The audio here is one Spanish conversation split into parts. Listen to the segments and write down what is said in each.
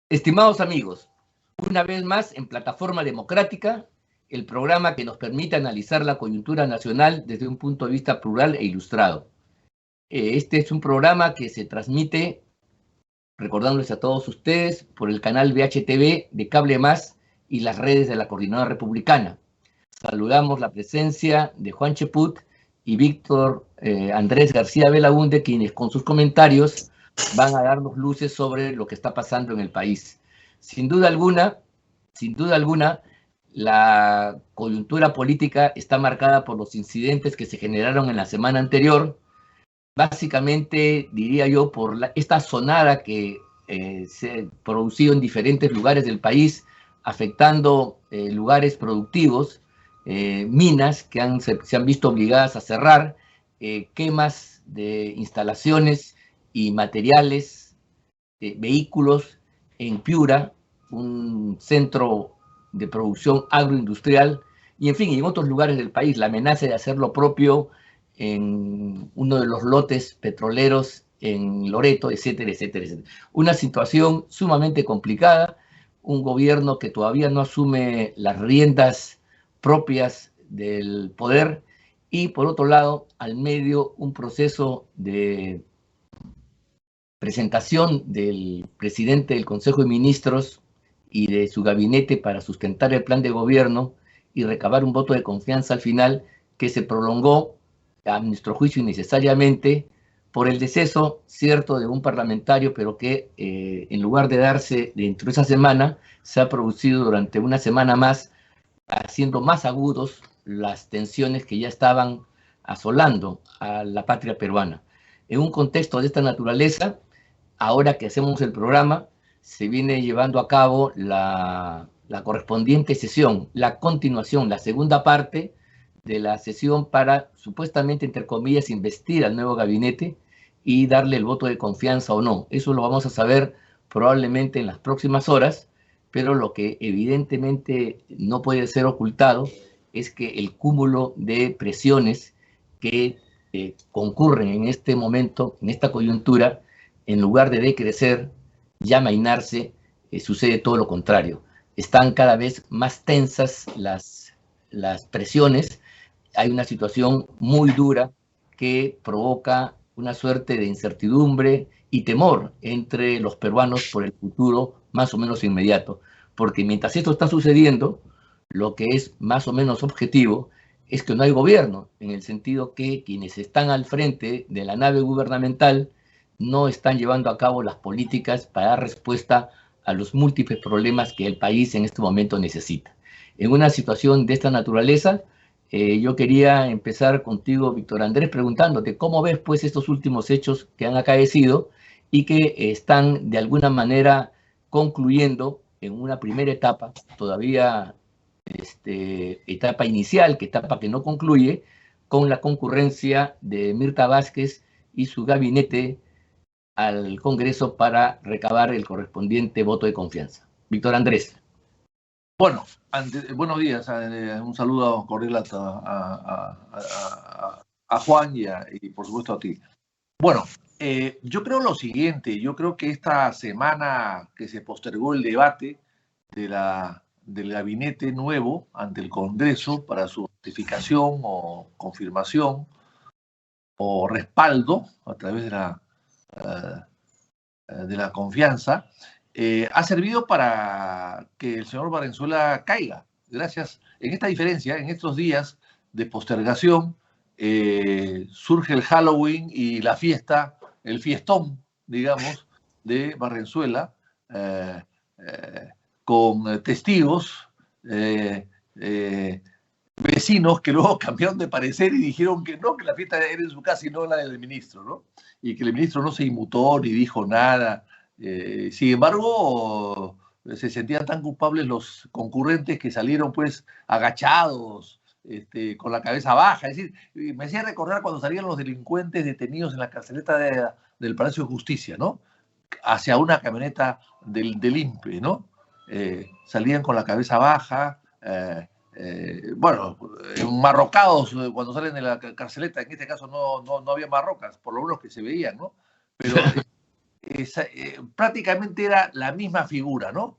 Estimados amigos, una vez más en Plataforma Democrática, el programa que nos permite analizar la coyuntura nacional desde un punto de vista plural e ilustrado. Este es un programa que se transmite, recordándoles a todos ustedes, por el canal VHTV de Cable Más y las redes de la Coordinadora Republicana. Saludamos la presencia de Juan Cheput y Víctor Andrés García Belaúnde, quienes con sus comentarios van a darnos luces sobre lo que está pasando en el país. Sin duda alguna, la coyuntura política está marcada por los incidentes que se generaron en la semana anterior, básicamente, diría yo, por esta sonada que se ha producido en diferentes lugares del país, afectando lugares productivos, minas que se han visto obligadas a cerrar, quemas de instalaciones y materiales, vehículos en Piura, un centro de producción agroindustrial, y en fin, en otros lugares del país, la amenaza de hacer lo propio en uno de los lotes petroleros en Loreto, etcétera, etcétera, etcétera. Una situación sumamente complicada, un gobierno que todavía no asume las riendas propias del poder y, por otro lado, al medio un proceso de presentación del presidente del Consejo de Ministros y de su gabinete para sustentar el plan de gobierno y recabar un voto de confianza al final, que se prolongó, a nuestro juicio innecesariamente, por el deceso cierto de un parlamentario, pero que en lugar de darse dentro de esa semana, se ha producido durante una semana más, haciendo más agudos las tensiones que ya estaban asolando a la patria peruana. En un contexto de esta naturaleza, ahora que hacemos el programa, se viene llevando a cabo la correspondiente sesión, la continuación, la segunda parte de la sesión para, supuestamente, entre comillas, investir al nuevo gabinete y darle el voto de confianza o no. Eso lo vamos a saber probablemente en las próximas horas, pero lo que evidentemente no puede ser ocultado es que el cúmulo de presiones que concurren en este momento, en esta coyuntura, en lugar de decrecer, ya mainarse, sucede todo lo contrario. Están cada vez más tensas las presiones, hay una situación muy dura que provoca una suerte de incertidumbre y temor entre los peruanos por el futuro más o menos inmediato. Porque mientras esto está sucediendo, lo que es más o menos objetivo es que no hay gobierno, en el sentido que quienes están al frente de la nave gubernamental no están llevando a cabo las políticas para dar respuesta a los múltiples problemas que el país en este momento necesita. En una situación de esta naturaleza, yo quería empezar contigo, Víctor Andrés, preguntándote cómo ves pues estos últimos hechos que han acaecido y que están de alguna manera concluyendo en una primera etapa, todavía etapa inicial, etapa que no concluye, con la concurrencia de Mirta Vázquez y su gabinete al Congreso para recabar el correspondiente voto de confianza. Víctor Andrés. Bueno, buenos días. Un saludo cordial a Juan y por supuesto a ti. Bueno, yo creo lo siguiente. Yo creo que esta semana que se postergó el debate del gabinete nuevo ante el Congreso para su ratificación o confirmación o respaldo a través de la confianza, ha servido para que el señor Valenzuela caiga. Gracias. En esta diferencia, en estos días de postergación, surge el Halloween y la fiesta, el fiestón, digamos, de Valenzuela, con testigos, vecinos que luego cambiaron de parecer y dijeron que no, que la fiesta era en su casa y no la del ministro, ¿no? Y que el ministro no se inmutó ni dijo nada. Sin embargo, se sentían tan culpables los concurrentes que salieron pues agachados, con la cabeza baja. Es decir, me hacía recordar cuando salían los delincuentes detenidos en la carceleta del Palacio de Justicia, ¿no? Hacia una camioneta del INPE, ¿no? Salían con la cabeza baja, bueno, marrocados cuando salen de la carceleta. En este caso no había marrocas, por lo menos que se veían, ¿no? Pero prácticamente era la misma figura, ¿no?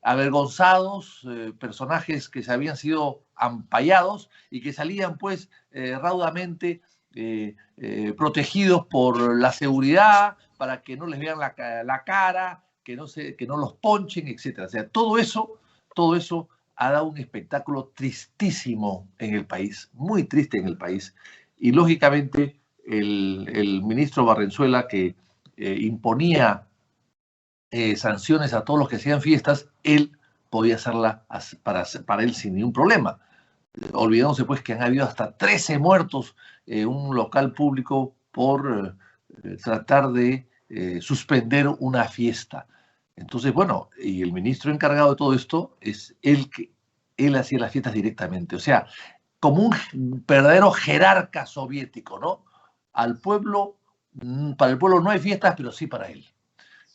Avergonzados, personajes que se habían sido ampallados y que salían pues raudamente protegidos por la seguridad para que no les vean la cara, que no los ponchen, etc. O sea, todo eso ha dado un espectáculo tristísimo en el país, muy triste en el país. Y lógicamente el ministro Barrenzuela, que imponía sanciones a todos los que hacían fiestas, él podía hacerla para él sin ningún problema. Olvidándose pues que han habido hasta 13 muertos en un local público por tratar de suspender una fiesta. Entonces, bueno, y el ministro encargado de todo esto es él hacía las fiestas directamente, o sea, como un verdadero jerarca soviético, ¿no? Al pueblo, para el pueblo no hay fiestas, pero sí para él.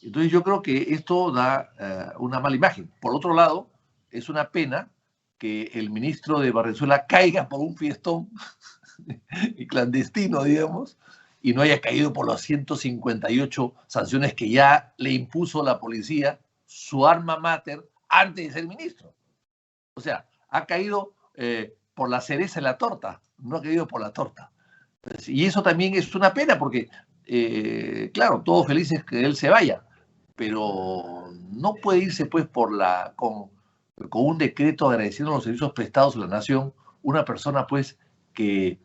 Entonces yo creo que esto da una mala imagen. Por otro lado, es una pena que el ministro de Barrenzuela caiga por un fiestón clandestino, digamos, y no haya caído por las 158 sanciones que ya le impuso la policía, su alma mater, antes de ser ministro. O sea, ha caído por la cereza en la torta, no ha caído por la torta. Y eso también es una pena porque, claro, todos felices que él se vaya, pero no puede irse pues con un decreto agradeciendo los servicios prestados a la nación, una persona pues que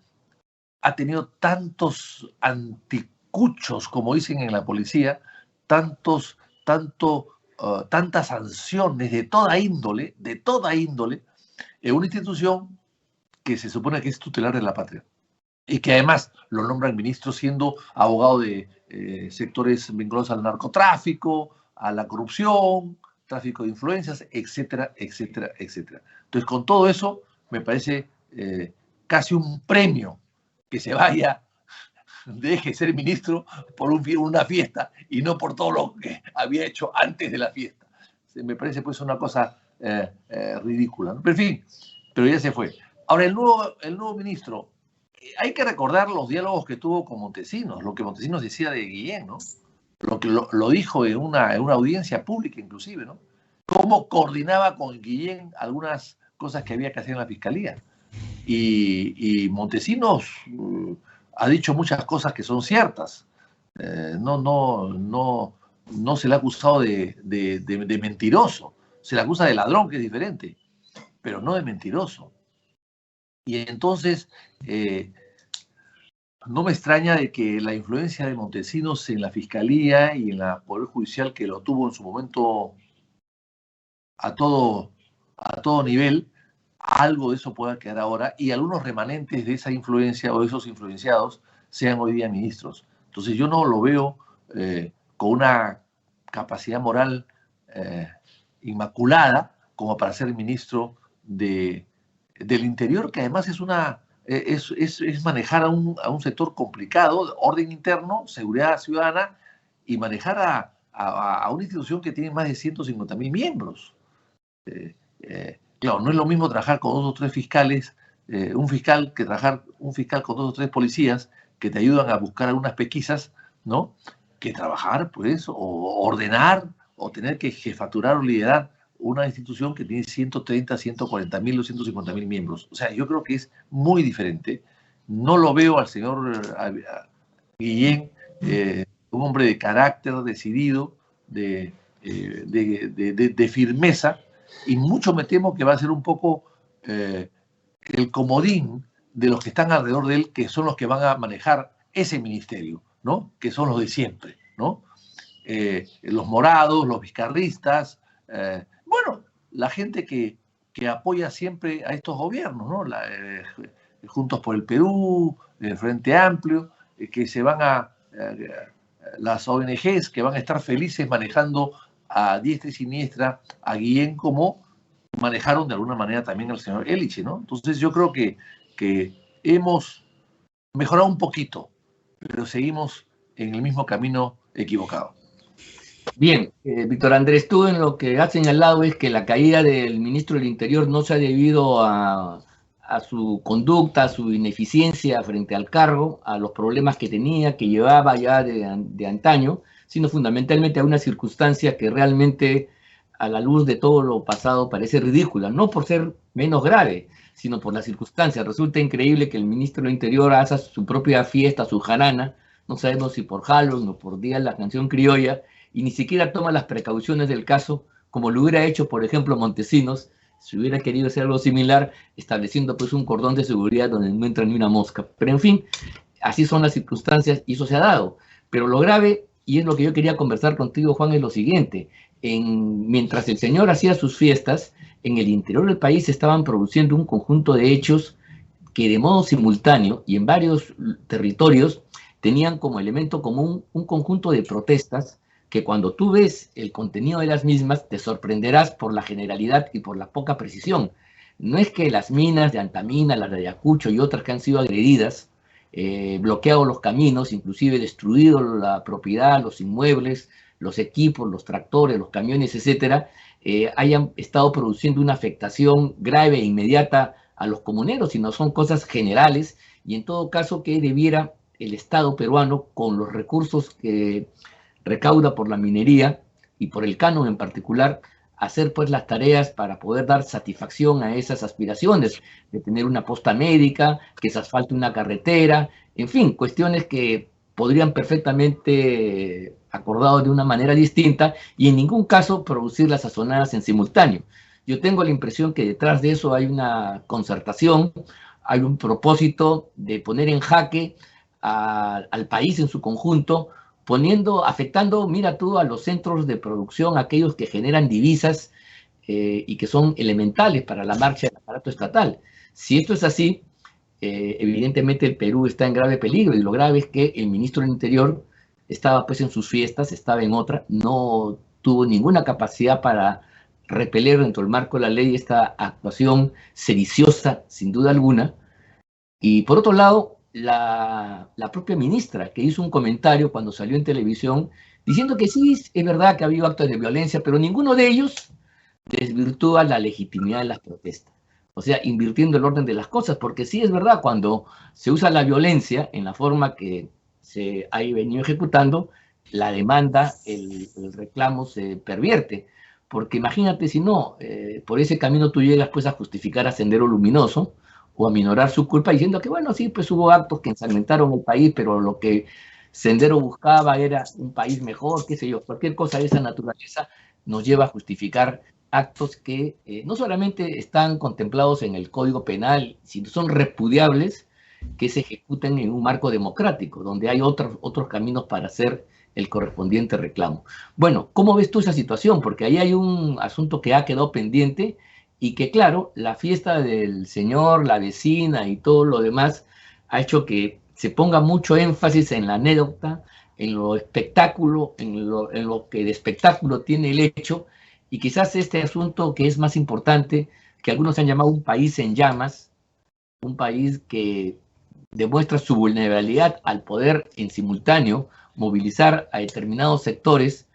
ha tenido tantos anticuchos, como dicen en la policía, tantas sanciones de toda índole, en una institución que se supone que es tutelar de la patria y que además lo nombran ministro siendo abogado de sectores vinculados al narcotráfico, a la corrupción, tráfico de influencias, etcétera, etcétera, etcétera. Entonces, con todo eso, me parece casi un premio que se vaya, deje ser ministro por una fiesta y no por todo lo que había hecho antes de la fiesta. Me parece pues una cosa ridícula, ¿no? Pero en fin, pero ya se fue. Ahora, el nuevo ministro, hay que recordar los diálogos que tuvo con Montesinos, lo que Montesinos decía de Guillén, ¿no? Lo que lo dijo en una audiencia pública inclusive, ¿no? Cómo coordinaba con Guillén algunas cosas que había que hacer en la fiscalía. Y Montesinos ha dicho muchas cosas que son ciertas. No se le ha acusado de mentiroso. Se le acusa de ladrón, que es diferente, pero no de mentiroso. Y entonces, no me extraña de que la influencia de Montesinos en la Fiscalía y en la Poder Judicial, que lo tuvo en su momento a todo nivel, algo de eso pueda quedar ahora, y algunos remanentes de esa influencia o de esos influenciados sean hoy día ministros. Entonces yo no lo veo con una capacidad moral inmaculada como para ser ministro del Interior, que además es manejar a un sector complicado, orden interno, seguridad ciudadana, y manejar a una institución que tiene más de 150.000 miembros. Claro, no es lo mismo trabajar con 2 o 3 fiscales, un fiscal con 2 o 3 policías que te ayudan a buscar algunas pesquisas, ¿no? Que trabajar, pues, o ordenar, o tener que jefaturar o liderar una institución que tiene 130, 140.000 o 150.000 miembros. O sea, yo creo que es muy diferente. No lo veo al señor Guillén, un hombre de carácter decidido, de firmeza, y mucho me temo que va a ser un poco el comodín de los que están alrededor de él, que son los que van a manejar ese ministerio, ¿no? Que son los de siempre, ¿no? Los morados, los vizcarristas, bueno, la gente que apoya siempre a estos gobiernos, ¿no? Juntos por el Perú, el Frente Amplio, que se van las ONGs que van a estar felices manejando a diestra y siniestra a Guillén, como manejaron de alguna manera también al señor Eliche, ¿no? Entonces yo creo que hemos mejorado un poquito, pero seguimos en el mismo camino equivocado. Bien, Víctor Andrés, tú en lo que has señalado es que la caída del ministro del Interior no se ha debido a su conducta, a su ineficiencia frente al cargo, a los problemas que tenía, que llevaba ya de antaño, sino fundamentalmente a una circunstancia que realmente, a la luz de todo lo pasado, parece ridícula, no por ser menos grave, sino por las circunstancias. Resulta increíble que el ministro del Interior haga su propia fiesta, su jarana, no sabemos si por Halloween o por Día de la Canción Criolla, y ni siquiera toma las precauciones del caso, como lo hubiera hecho, por ejemplo, Montesinos, si hubiera querido hacer algo similar, estableciendo pues un cordón de seguridad donde no entra ni una mosca. Pero en fin, así son las circunstancias y eso se ha dado. Pero lo grave, y es lo que yo quería conversar contigo, Juan, es lo siguiente. Mientras el señor hacía sus fiestas, en el interior del país se estaban produciendo un conjunto de hechos que de modo simultáneo y en varios territorios tenían como elemento común un conjunto de protestas que cuando tú ves el contenido de las mismas te sorprenderás por la generalidad y por la poca precisión. No es que las minas de Antamina, las de Ayacucho y otras que han sido agredidas, bloqueado los caminos, inclusive destruido la propiedad, los inmuebles, los equipos, los tractores, los camiones, etcétera, hayan estado produciendo una afectación grave e inmediata a los comuneros, sino son cosas generales y en todo caso que debiera el Estado peruano, con los recursos que recauda por la minería y por el canon en particular, hacer pues las tareas para poder dar satisfacción a esas aspiraciones, de tener una posta médica, que se asfalte una carretera, en fin, cuestiones que podrían perfectamente acordado de una manera distinta y en ningún caso producir las sazonadas en simultáneo. Yo tengo la impresión que detrás de eso hay una concertación, hay un propósito de poner en jaque al país en su conjunto, afectando, mira tú, a los centros de producción, aquellos que generan divisas y que son elementales para la marcha del aparato estatal. Si esto es así, evidentemente el Perú está en grave peligro y lo grave es que el ministro del Interior estaba pues en sus fiestas, estaba en otra, no tuvo ninguna capacidad para repeler dentro del marco de la ley esta actuación sediciosa, sin duda alguna. Y por otro lado, la propia ministra, que hizo un comentario cuando salió en televisión, diciendo que sí, es verdad que ha habido actos de violencia, pero ninguno de ellos desvirtúa la legitimidad de las protestas. O sea, invirtiendo el orden de las cosas, porque sí es verdad, cuando se usa la violencia en la forma que se ha venido ejecutando, la demanda, el reclamo se pervierte. Porque imagínate si no, por ese camino tú llegas pues a justificar a Sendero Luminoso o a minorar su culpa diciendo que bueno, sí, pues hubo actos que ensangrentaron el país, pero lo que Sendero buscaba era un país mejor, qué sé yo, cualquier cosa de esa naturaleza nos lleva a justificar actos que no solamente están contemplados en el Código Penal, sino son repudiables que se ejecuten en un marco democrático, donde hay otros caminos para hacer el correspondiente reclamo. Bueno, ¿cómo ves tú esa situación? Porque ahí hay un asunto que ha quedado pendiente y que, claro, la fiesta del señor, la vecina y todo lo demás ha hecho que se ponga mucho énfasis en la anécdota, en lo espectáculo, en lo que de espectáculo tiene el hecho, y quizás este asunto que es más importante, que algunos han llamado un país en llamas, un país que demuestra su vulnerabilidad al poder en simultáneo movilizar a determinados sectores,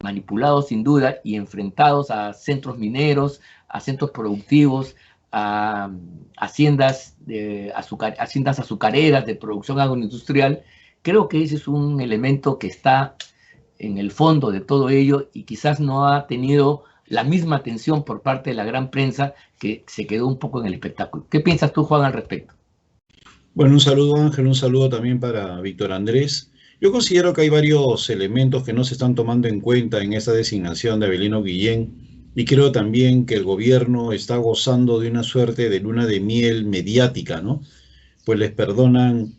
manipulados sin duda y enfrentados a centros mineros, a centros productivos, a haciendas azucareras de producción agroindustrial. Creo que ese es un elemento que está en el fondo de todo ello y quizás no ha tenido la misma atención por parte de la gran prensa, que se quedó un poco en el espectáculo. ¿Qué piensas tú, Juan, al respecto? Bueno, un saludo, Ángel, un saludo también para Víctor Andrés. Yo considero que hay varios elementos que no se están tomando en cuenta en esta designación de Avelino Guillén, y creo también que el gobierno está gozando de una suerte de luna de miel mediática, ¿no? Pues les perdonan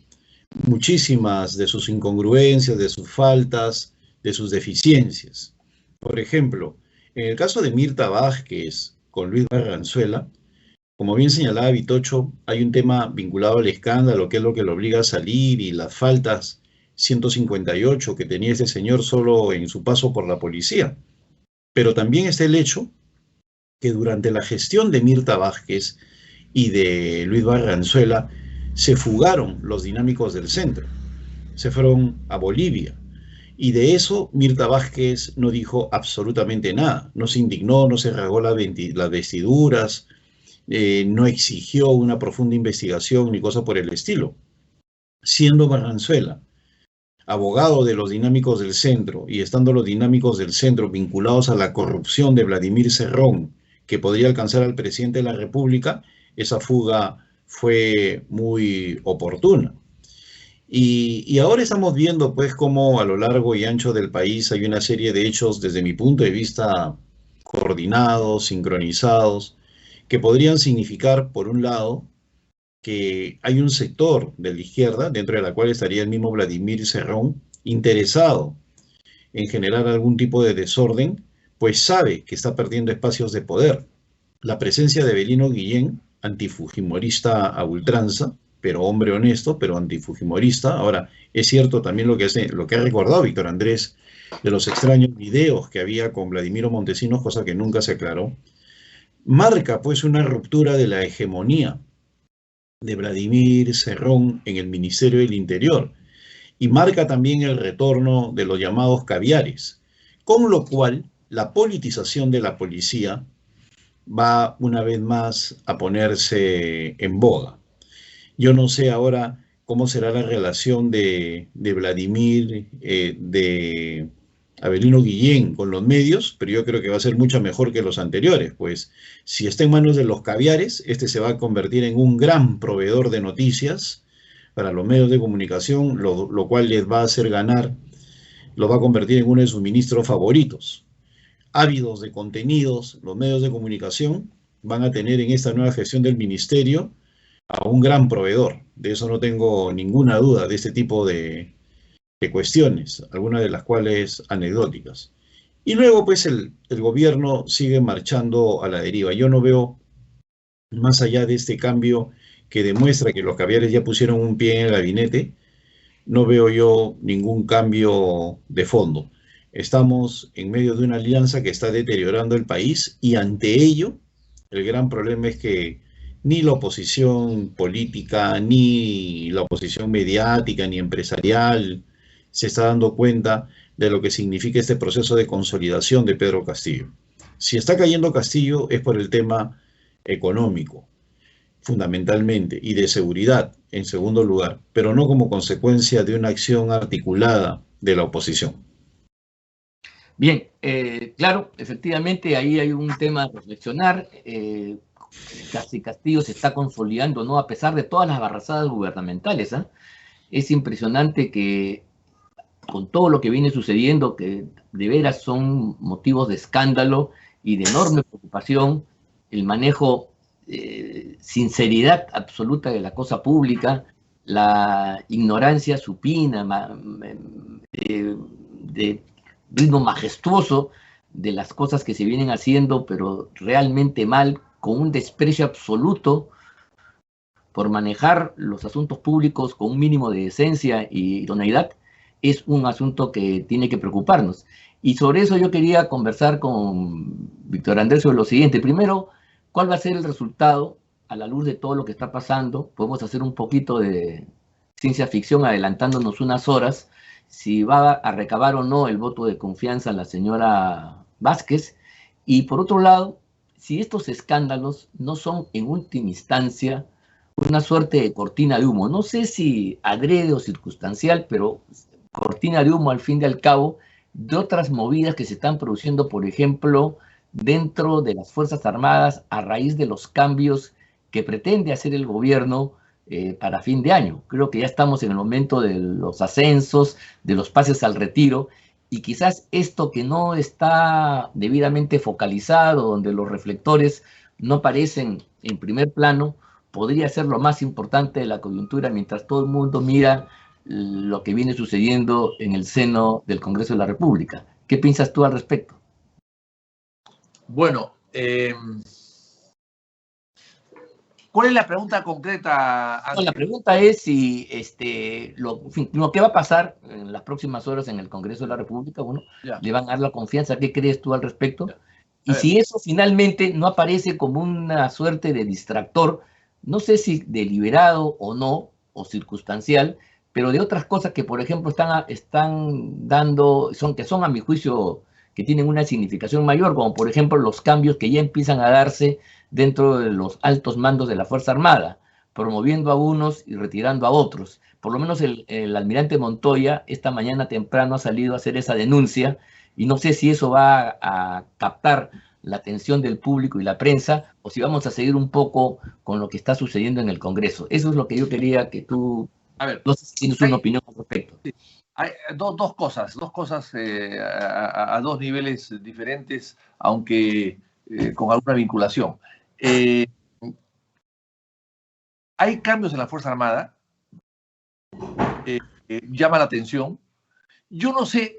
muchísimas de sus incongruencias, de sus faltas, de sus deficiencias. Por ejemplo, en el caso de Mirta Vázquez con Luis Barranzuela, como bien señalaba Vitocho, hay un tema vinculado al escándalo, que es lo que lo obliga a salir, y las faltas 158 que tenía este señor solo en su paso por la policía. Pero también está el hecho que durante la gestión de Mirta Vázquez y de Luis Barranzuela se fugaron los dinámicos del centro, se fueron a Bolivia. Y de eso Mirta Vázquez no dijo absolutamente nada, no se indignó, no se rasgó las vestiduras, no exigió una profunda investigación ni cosa por el estilo. Siendo Barranzuela abogado de los dinámicos del centro, y estando los dinámicos del centro vinculados a la corrupción de Vladimir Cerrón, que podría alcanzar al presidente de la República, esa fuga fue muy oportuna. Y ahora estamos viendo pues cómo a lo largo y ancho del país hay una serie de hechos desde mi punto de vista coordinados, sincronizados, que podrían significar, por un lado, que hay un sector de la izquierda, dentro de la cual estaría el mismo Vladimir Cerrón, interesado en generar algún tipo de desorden, pues sabe que está perdiendo espacios de poder. La presencia de Avelino Guillén, antifujimorista a ultranza, pero hombre honesto, pero antifujimorista. Ahora, es cierto también lo que ha recordado Víctor Andrés de los extraños videos que había con Vladimiro Montesinos, cosa que nunca se aclaró, marca pues una ruptura de la hegemonía de Vladimir Cerrón en el Ministerio del Interior y marca también el retorno de los llamados caviares, con lo cual la politización de la policía va una vez más a ponerse en boga. Yo no sé ahora cómo será la relación de Vladimir, de Avelino Guillén con los medios, pero yo creo que va a ser mucho mejor que los anteriores, pues si está en manos de los caviares, este se va a convertir en un gran proveedor de noticias para los medios de comunicación, lo cual les va a hacer ganar, lo va a convertir en uno de sus ministros favoritos. Ávidos de contenidos, los medios de comunicación van a tener en esta nueva gestión del ministerio a un gran proveedor. De eso no tengo ninguna duda, de este tipo de cuestiones, algunas de las cuales anecdóticas. Y luego, pues, el gobierno sigue marchando a la deriva. Yo no veo, más allá de este cambio que demuestra que los caviares ya pusieron un pie en el gabinete, no veo yo ningún cambio de fondo. Estamos en medio de una alianza que está deteriorando el país y ante ello, el gran problema es que ni la oposición política, ni la oposición mediática, ni empresarial se está dando cuenta de lo que significa este proceso de consolidación de Pedro Castillo. Si está cayendo Castillo es por el tema económico, fundamentalmente, y de seguridad, en segundo lugar, pero no como consecuencia de una acción articulada de la oposición. Bien, claro, efectivamente ahí hay un tema a reflexionar. Castillo se está consolidando, ¿no? A pesar de todas las barrazadas gubernamentales, ¿eh? Es impresionante que con todo lo que viene sucediendo, que de veras son motivos de escándalo y de enorme preocupación, el manejo, sinceridad absoluta de la cosa pública, la ignorancia supina, de ritmo majestuoso de las cosas que se vienen haciendo, pero realmente mal, con un desprecio absoluto por manejar los asuntos públicos con un mínimo de decencia y idoneidad, es un asunto que tiene que preocuparnos. Y sobre eso yo quería conversar con Víctor Andrés sobre lo siguiente. Primero, ¿cuál va a ser el resultado a la luz de todo lo que está pasando? Podemos hacer un poquito de ciencia ficción adelantándonos unas horas, si va a recabar o no el voto de confianza la señora Vázquez. Y por otro lado, si estos escándalos no son en última instancia una suerte de cortina de humo, no sé si adrede o circunstancial, pero cortina de humo al fin y al cabo de otras movidas que se están produciendo, por ejemplo, dentro de las Fuerzas Armadas a raíz de los cambios que pretende hacer el gobierno para fin de año. Creo que ya estamos en el momento de los ascensos, de los pases al retiro, y quizás esto que no está debidamente focalizado, donde los reflectores no aparecen en primer plano, podría ser lo más importante de la coyuntura mientras todo el mundo mira lo que viene sucediendo en el seno del Congreso de la República. ¿Qué piensas tú al respecto? Bueno, ¿cuál es la pregunta concreta? No, la pregunta es si lo que va a pasar en las próximas horas en el Congreso de la República, bueno, le van a dar la confianza. ¿Qué crees tú al respecto? Y si eso finalmente no aparece como una suerte de distractor, no sé si deliberado o no, o circunstancial, pero de otras cosas que, por ejemplo, están dando, que son a mi juicio, que tienen una significación mayor, como por ejemplo los cambios que ya empiezan a darse dentro de los altos mandos de la Fuerza Armada. promoviendo a unos y retirando a otros. Por lo menos el almirante Montoya esta mañana temprano ha salido a hacer esa denuncia y no sé si eso va a captar la atención del público y la prensa o si vamos a seguir un poco con lo que está sucediendo en el Congreso. Eso es lo que yo quería que tú, A ver, no sé si tienes una opinión al respecto. Sí. Hay dos cosas a dos niveles diferentes, aunque con alguna vinculación. Hay cambios en la Fuerza Armada, llama la atención. Yo no sé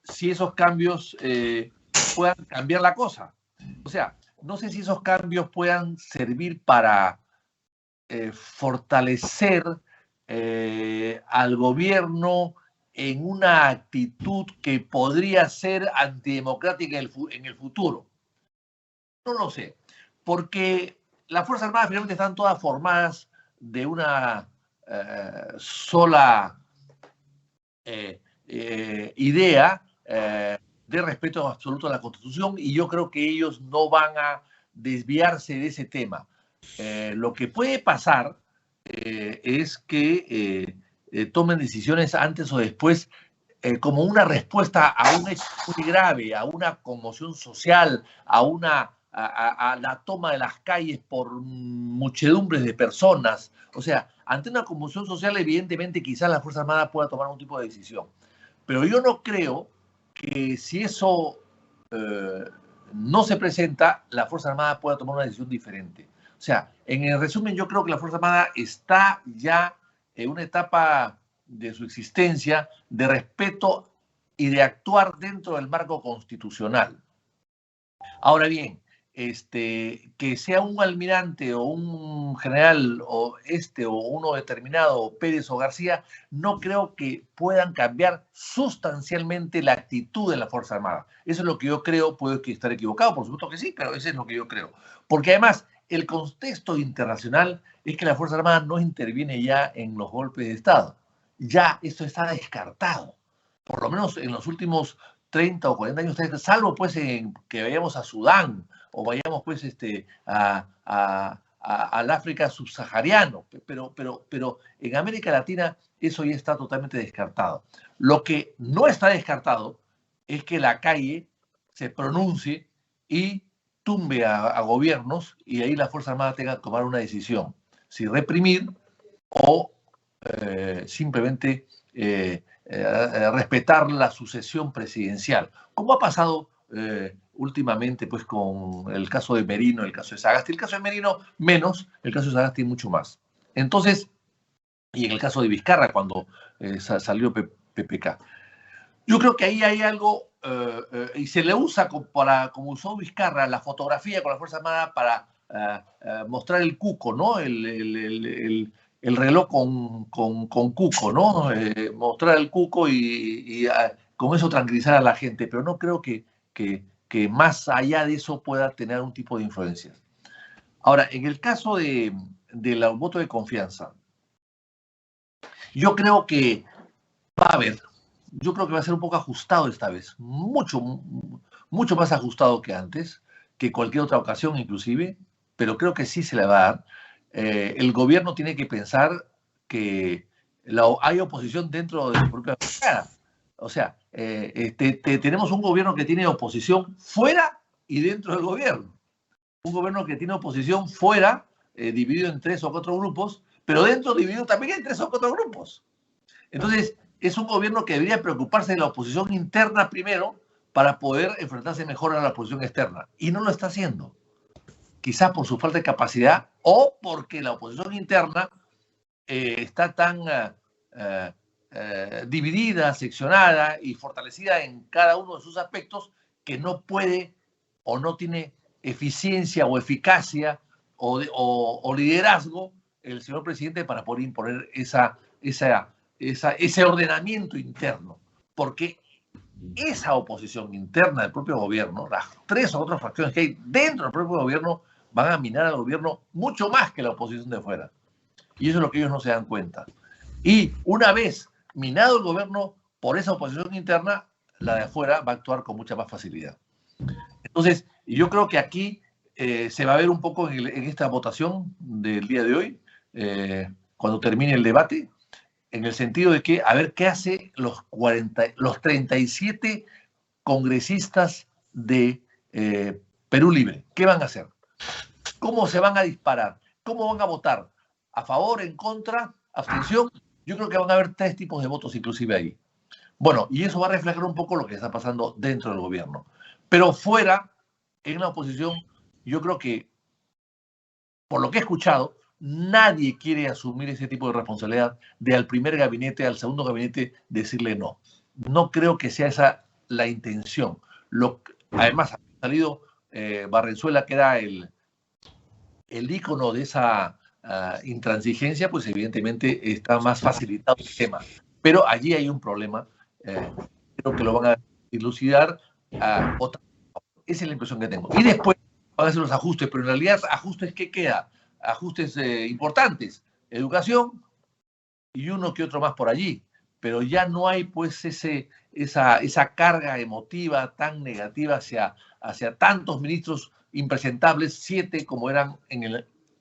si esos cambios puedan cambiar la cosa. O sea, no sé si esos cambios puedan servir para fortalecer al gobierno en una actitud que podría ser antidemocrática en el futuro. No lo sé, porque las Fuerzas Armadas finalmente están todas formadas de una sola idea de respeto absoluto a la Constitución, y yo creo que ellos no van a desviarse de ese tema. Lo que puede pasar es que tomen decisiones antes o después como una respuesta a un hecho muy grave, a una conmoción social, a la toma de las calles por muchedumbres de personas. O sea, ante una conmoción social, evidentemente quizás la Fuerza Armada pueda tomar un tipo de decisión. Pero yo no creo que si eso no se presenta, la Fuerza Armada pueda tomar una decisión diferente. O sea, en el resumen, yo creo que la Fuerza Armada está ya en una etapa de su existencia de respeto y de actuar dentro del marco constitucional. Ahora bien, que sea un almirante o un general o uno determinado, Pérez o García, no creo que puedan cambiar sustancialmente la actitud de la Fuerza Armada. Eso es lo que yo creo, puedo estar equivocado, por supuesto que sí, pero eso es lo que yo creo. Porque además, el contexto internacional es que la Fuerza Armada no interviene ya en los golpes de Estado. Ya esto está descartado. Por lo menos en los últimos 30 o 40 años, salvo pues que vayamos a Sudán o vayamos pues al África subsahariano, pero en América Latina eso ya está totalmente descartado. Lo que no está descartado es que la calle se pronuncie y tumbe a gobiernos y ahí la Fuerza Armada tenga que tomar una decisión, si reprimir o simplemente respetar la sucesión presidencial, como ha pasado últimamente pues con el caso de Merino, el caso de Sagasti. El caso de Merino menos, el caso de Sagasti mucho más. Entonces, y en el caso de Vizcarra cuando salió PPK. Yo creo que ahí hay algo, y se le usa como usó Vizcarra, la fotografía con la Fuerza Armada para mostrar el cuco, ¿no? El reloj con cuco, ¿no? Mostrar el cuco y con eso tranquilizar a la gente, pero no creo que más allá de eso pueda tener un tipo de influencia. Ahora, en el caso del voto de confianza, yo creo que va a haber, yo creo que va a ser un poco ajustado esta vez, mucho más ajustado que antes, que cualquier otra ocasión inclusive, pero creo que sí se le va a dar. El gobierno tiene que pensar que hay oposición dentro de su propia bancada. O sea, tenemos un gobierno que tiene oposición fuera y dentro del gobierno. Un gobierno que tiene oposición fuera, dividido en 3 o 4 grupos, pero dentro dividido también en 3 o 4 grupos. Entonces, es un gobierno que debería preocuparse de la oposición interna primero para poder enfrentarse mejor a la oposición externa. Y no lo está haciendo. Quizás por su falta de capacidad o porque la oposición interna está tan dividida, seccionada y fortalecida en cada uno de sus aspectos que no puede o no tiene eficiencia o eficacia o liderazgo el señor presidente para poder imponer ese ordenamiento interno. Porque esa oposición interna del propio gobierno, las 3 o 4 fracciones que hay dentro del propio gobierno, van a minar al gobierno mucho más que la oposición de fuera. Y eso es lo que ellos no se dan cuenta. Y una vez minado el gobierno por esa oposición interna, la de afuera va a actuar con mucha más facilidad. Entonces, yo creo que aquí se va a ver un poco en esta votación del día de hoy, cuando termine el debate, en el sentido de que a ver qué hace los 37 congresistas de Perú Libre. ¿Qué van a hacer? ¿Cómo se van a disparar? ¿Cómo van a votar? ¿A favor, en contra, abstención? Yo creo que van a haber 3 tipos de votos inclusive ahí. Bueno, y eso va a reflejar un poco lo que está pasando dentro del gobierno. Pero fuera, en la oposición, yo creo que, por lo que he escuchado, nadie quiere asumir ese tipo de responsabilidad de al primer gabinete, al segundo gabinete, decirle no. No creo que sea esa la intención. Además, ha salido Barrenzuela, que era el ícono de esa intransigencia, pues evidentemente está más facilitado el tema. Pero allí hay un problema. Creo que lo van a dilucidar. Esa es la impresión que tengo. Y después van a hacer los ajustes, pero en realidad ajustes, ¿qué queda? Ajustes importantes, educación y uno que otro más por allí, pero ya no hay pues esa carga emotiva tan negativa hacia tantos ministros impresentables, 7 como eran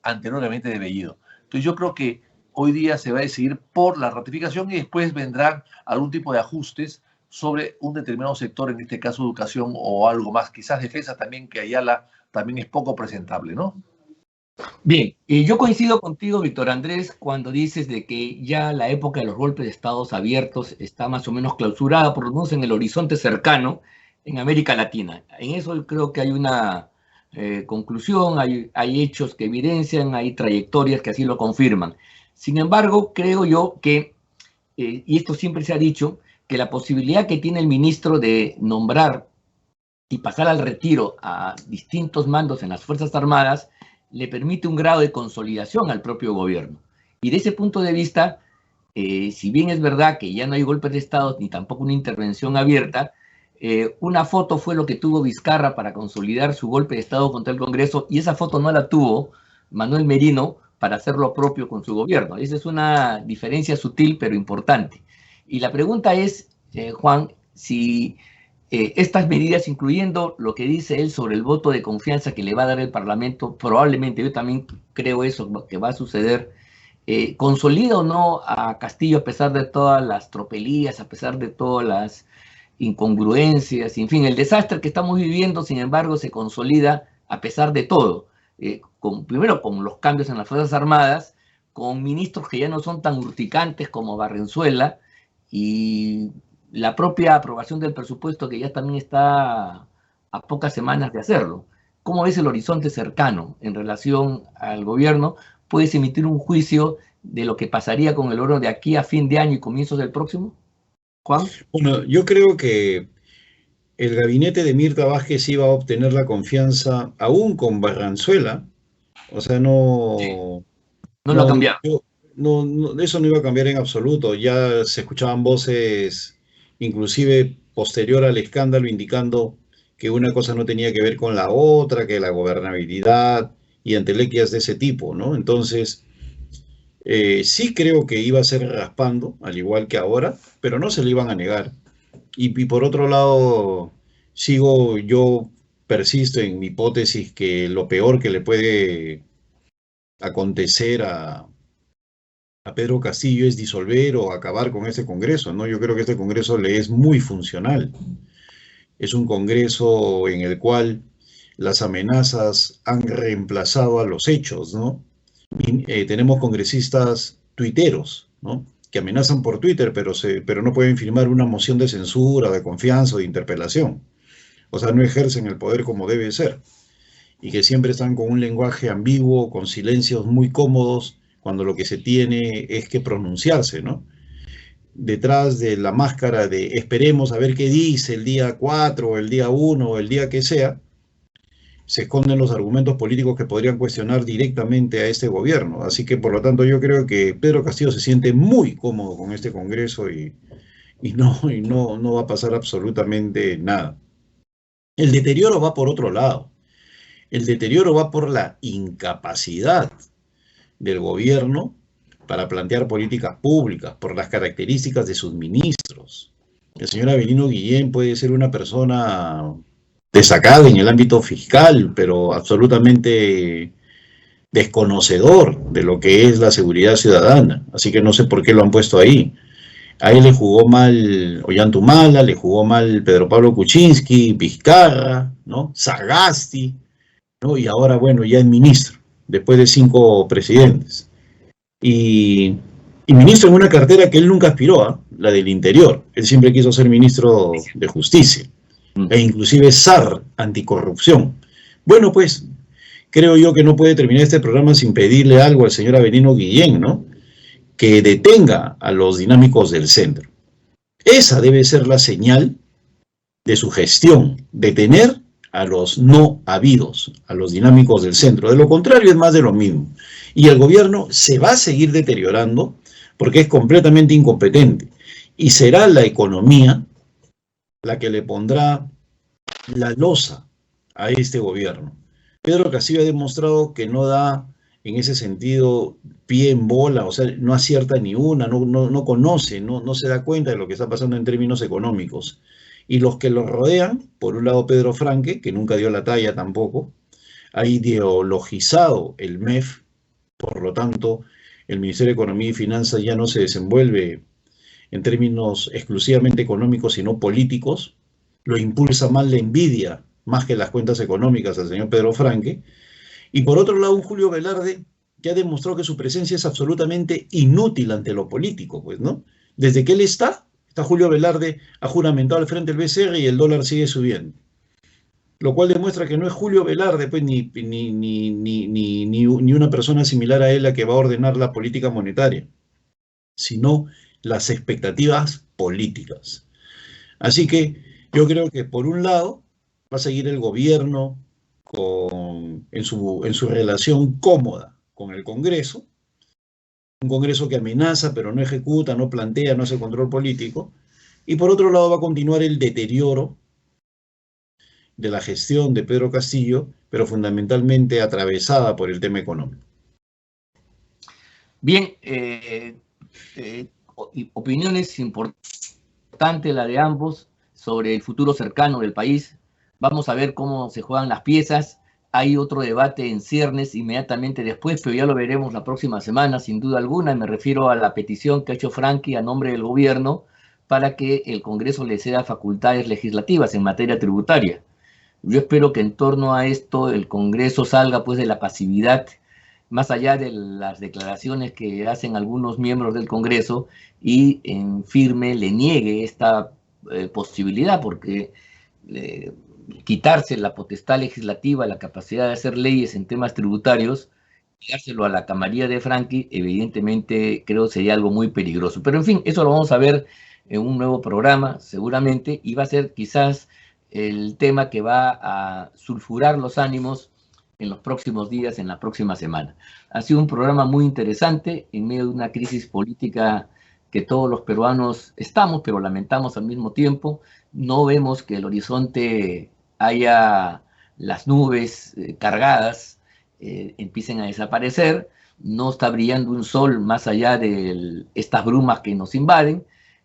anteriormente de Bellido. Entonces yo creo que hoy día se va a decidir por la ratificación y después vendrán algún tipo de ajustes sobre un determinado sector, en este caso educación o algo más, quizás defensa también, que Ayala también es poco presentable, ¿no? Bien, yo coincido contigo, Víctor Andrés, cuando dices de que ya la época de los golpes de estados abiertos está más o menos clausurada, por lo menos en el horizonte cercano, en América Latina. En eso creo que hay una conclusión, hay hechos que evidencian, hay trayectorias que así lo confirman. Sin embargo, creo yo que, y esto siempre se ha dicho, que la posibilidad que tiene el ministro de nombrar y pasar al retiro a distintos mandos en las Fuerzas Armadas le permite un grado de consolidación al propio gobierno. Y de ese punto de vista, si bien es verdad que ya no hay golpes de Estado ni tampoco una intervención abierta, una foto fue lo que tuvo Vizcarra para consolidar su golpe de Estado contra el Congreso, y esa foto no la tuvo Manuel Merino para hacer lo propio con su gobierno. Esa es una diferencia sutil pero importante. Y la pregunta es, Juan, si estas medidas, incluyendo lo que dice él sobre el voto de confianza que le va a dar el Parlamento, probablemente, yo también creo eso que va a suceder, ¿consolida o no a Castillo a pesar de todas las tropelías, a pesar de todas las incongruencias, en fin, el desastre que estamos viviendo, sin embargo, se consolida a pesar de todo? Primero con los cambios en las Fuerzas Armadas, con ministros que ya no son tan urticantes como Barrenzuela, y la propia aprobación del presupuesto que ya también está a pocas semanas de hacerlo. ¿Cómo ves el horizonte cercano en relación al gobierno? ¿Puedes emitir un juicio de lo que pasaría con el oro de aquí a fin de año y comienzos del próximo? Juan. Bueno, yo creo que el gabinete de Mirta Vázquez iba a obtener la confianza aún con Barrenzuela. O sea, no lo ha cambiado. Eso no iba a cambiar en absoluto. Ya se escuchaban voces, inclusive posterior al escándalo, indicando que una cosa no tenía que ver con la otra, que la gobernabilidad y entelequias de ese tipo, ¿no? Entonces, sí creo que iba a ser raspando, al igual que ahora, pero no se le iban a negar. Y por otro lado, yo persisto en mi hipótesis que lo peor que le puede acontecer a Pedro Castillo es disolver o acabar con este Congreso, ¿no? Yo creo que este Congreso le es muy funcional. Es un Congreso en el cual las amenazas han reemplazado a los hechos, ¿no? Tenemos congresistas tuiteros, ¿no?, que amenazan por Twitter, pero no pueden firmar una moción de censura, de confianza o de interpelación. O sea, no ejercen el poder como debe ser. Y que siempre están con un lenguaje ambiguo, con silencios muy cómodos, cuando lo que se tiene es que pronunciarse, ¿no? Detrás de la máscara de esperemos a ver qué dice el día 4, o el día 1, o el día que sea, se esconden los argumentos políticos que podrían cuestionar directamente a este gobierno. Así que, por lo tanto, yo creo que Pedro Castillo se siente muy cómodo con este Congreso y no va a pasar absolutamente nada. El deterioro va por otro lado. El deterioro va por la incapacidad del gobierno para plantear políticas públicas, por las características de sus ministros. El señor Avelino Guillén puede ser una persona destacada en el ámbito fiscal, pero absolutamente desconocedor de lo que es la seguridad ciudadana, así que no sé por qué lo han puesto ahí. A él le jugó mal Ollantumala, le jugó mal Pedro Pablo Kuczynski, Vizcarra, ¿no? Sagasti, ¿no? Y ahora, bueno, ya es ministro, después de 5 presidentes. Y ministro en una cartera que él nunca aspiró, ¿eh? La del Interior. Él siempre quiso ser ministro de Justicia, e inclusive SAR, anticorrupción. Bueno, pues, creo yo que no puede terminar este programa sin pedirle algo al señor Avelino Guillén, ¿no? Que detenga a los dinámicos del centro. Esa debe ser la señal de su gestión, detener a los no habidos, a los dinámicos del centro. De lo contrario es más de lo mismo. Y el gobierno se va a seguir deteriorando porque es completamente incompetente. Y será la economía la que le pondrá la losa a este gobierno. Pedro Castillo ha demostrado que no da en ese sentido pie en bola, o sea, no acierta ni una, no conoce, no se da cuenta de lo que está pasando en términos económicos. Y los que lo rodean, por un lado Pedro Franque, que nunca dio la talla tampoco, ha ideologizado el MEF, por lo tanto, el Ministerio de Economía y Finanzas ya no se desenvuelve en términos exclusivamente económicos, sino políticos, lo impulsa más la envidia, más que las cuentas económicas al señor Pedro Franque, y por otro lado un Julio Velarde que ha demostrado que su presencia es absolutamente inútil ante lo político, pues, ¿no? Desde que él está Julio Velarde, ha juramentado al frente del BCR y el dólar sigue subiendo. Lo cual demuestra que no es Julio Velarde, pues, ni una persona similar a él la que va a ordenar la política monetaria, sino las expectativas políticas. Así que yo creo que por un lado va a seguir el gobierno en su relación cómoda con el Congreso, un Congreso que amenaza pero no ejecuta, no plantea, no hace control político, y por otro lado va a continuar el deterioro de la gestión de Pedro Castillo, pero fundamentalmente atravesada por el tema económico. Bien, opiniones importantes la de ambos sobre el futuro cercano del país. Vamos a ver cómo se juegan las piezas. Hay otro debate en ciernes inmediatamente después, pero ya lo veremos la próxima semana, sin duda alguna. Me refiero a la petición que ha hecho Franqui a nombre del gobierno para que el Congreso le ceda facultades legislativas en materia tributaria. Yo espero que en torno a esto el Congreso salga pues de la pasividad, más allá de las declaraciones que hacen algunos miembros del Congreso, y en firme le niegue esta posibilidad, porque quitarse la potestad legislativa, la capacidad de hacer leyes en temas tributarios, y dárselo a la camarilla de Franqui, evidentemente creo sería algo muy peligroso. Pero en fin, eso lo vamos a ver en un nuevo programa seguramente, y va a ser quizás el tema que va a sulfurar los ánimos en los próximos días, en la próxima semana. Ha sido un programa muy interesante en medio de una crisis política que todos los peruanos estamos, pero lamentamos al mismo tiempo. No vemos que el horizonte haya las nubes cargadas, empiecen a desaparecer. No está brillando un sol más allá de estas brumas que nos invaden,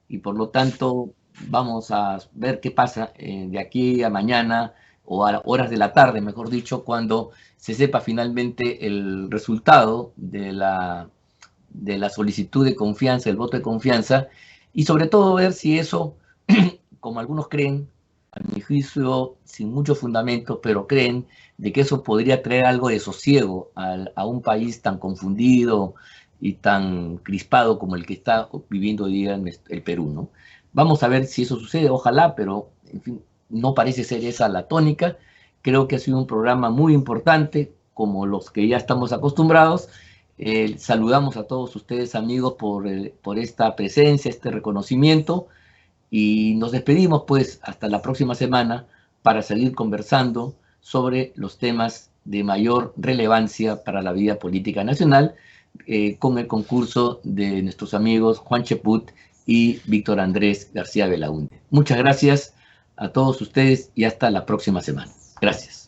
y por lo tanto vamos a ver qué pasa de aquí a mañana, o a horas de la tarde, mejor dicho, cuando se sepa finalmente el resultado de la solicitud de confianza, el voto de confianza, y sobre todo ver si eso, como algunos creen, a mi juicio sin mucho fundamento, pero creen de que eso podría traer algo de sosiego a un país tan confundido y tan crispado como el que está viviendo hoy día el Perú, ¿no? Vamos a ver si eso sucede, ojalá, pero en fin, no parece ser esa la tónica. Creo que ha sido un programa muy importante, como los que ya estamos acostumbrados. Saludamos a todos ustedes, amigos, por esta presencia, este reconocimiento, y nos despedimos pues hasta la próxima semana para seguir conversando sobre los temas de mayor relevancia para la vida política nacional, con el concurso de nuestros amigos Juan Cheput y Víctor Andrés García Belaúnde. Muchas gracias a todos ustedes y hasta la próxima semana. Gracias.